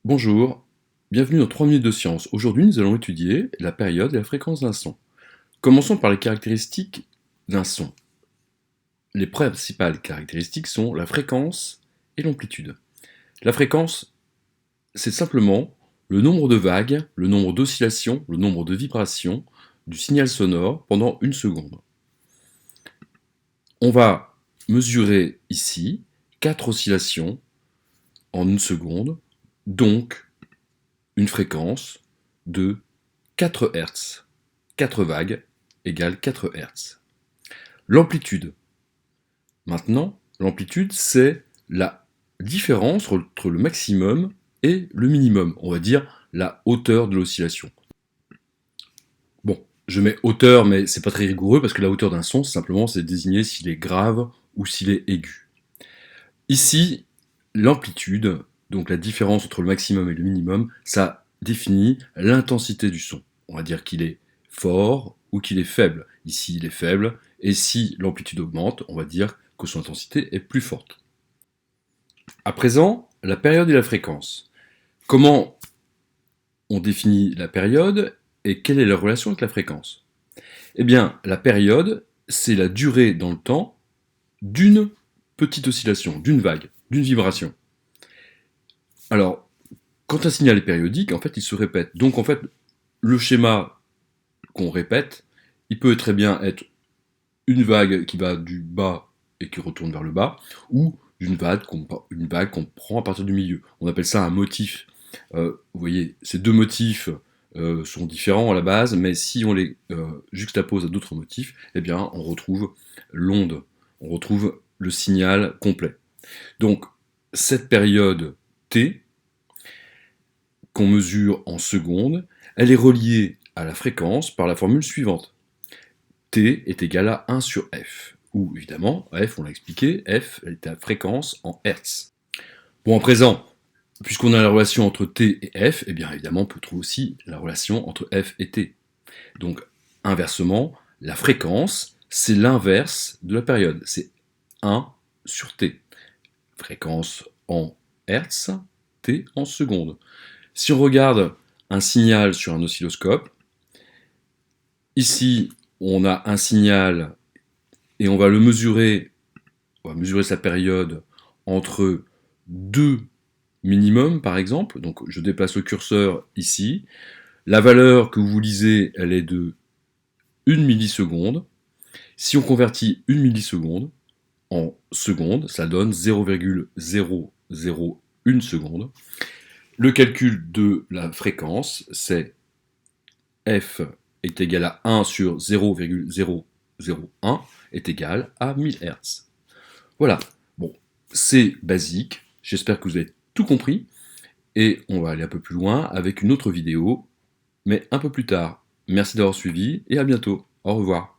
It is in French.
Bonjour, bienvenue dans 3 minutes de science. Aujourd'hui, nous allons étudier la période et la fréquence d'un son. Commençons par les caractéristiques d'un son. Les principales caractéristiques sont la fréquence et l'amplitude. La fréquence, c'est simplement le nombre de vagues, le nombre d'oscillations, le nombre de vibrations du signal sonore pendant une seconde. On va mesurer ici 4 oscillations en une seconde, donc une fréquence de 4 Hz. 4 vagues égale 4 Hz. L'amplitude. Maintenant, l'amplitude, c'est la différence entre le maximum et le minimum. On va dire la hauteur de l'oscillation. Bon, je mets hauteur, mais c'est pas très rigoureux parce que la hauteur d'un son, simplement, c'est désigner s'il est grave ou s'il est aigu. Ici, l'amplitude, donc la différence entre le maximum et le minimum, ça définit l'intensité du son. On va dire qu'il est fort ou qu'il est faible. Ici, il est faible, et si l'amplitude augmente, on va dire que son intensité est plus forte. À présent, la période et la fréquence. Comment on définit la période et quelle est la relation avec la fréquence? Eh bien, la période, c'est la durée dans le temps d'une petite oscillation, d'une vague, d'une vibration. Alors, quand un signal est périodique, en fait, il se répète. Donc, en fait, le schéma qu'on répète, il peut très bien être une vague qui va du bas et qui retourne vers le bas, ou une vague qu'on prend à partir du milieu. On appelle ça un motif. Vous voyez, ces deux motifs sont différents à la base, mais si on les juxtapose à d'autres motifs, eh bien, on retrouve l'onde, on retrouve le signal complet. Donc, cette période T, qu'on mesure en secondes, elle est reliée à la fréquence par la formule suivante. T est égal à 1 sur F, où évidemment, F, on l'a expliqué, F est la fréquence en Hertz. Bon, à présent, puisqu'on a la relation entre T et F, eh bien évidemment, on peut trouver aussi la relation entre F et T. Donc, inversement, la fréquence, c'est l'inverse de la période, c'est 1 sur T. Fréquence en Hertz, T en secondes. Si on regarde un signal sur un oscilloscope, ici, on a un signal et on va le mesurer, on va mesurer sa période entre deux minimums, par exemple. Donc, je déplace le curseur ici. La valeur que vous lisez, elle est de 1 milliseconde. Si on convertit 1 milliseconde en seconde, ça donne 0,001 seconde. Le calcul de la fréquence, c'est F est égal à 1 sur 0,001 est égal à 1000 Hz. Voilà, bon, c'est basique, j'espère que vous avez tout compris, et on va aller un peu plus loin avec une autre vidéo, mais un peu plus tard. Merci d'avoir suivi, et à bientôt, au revoir.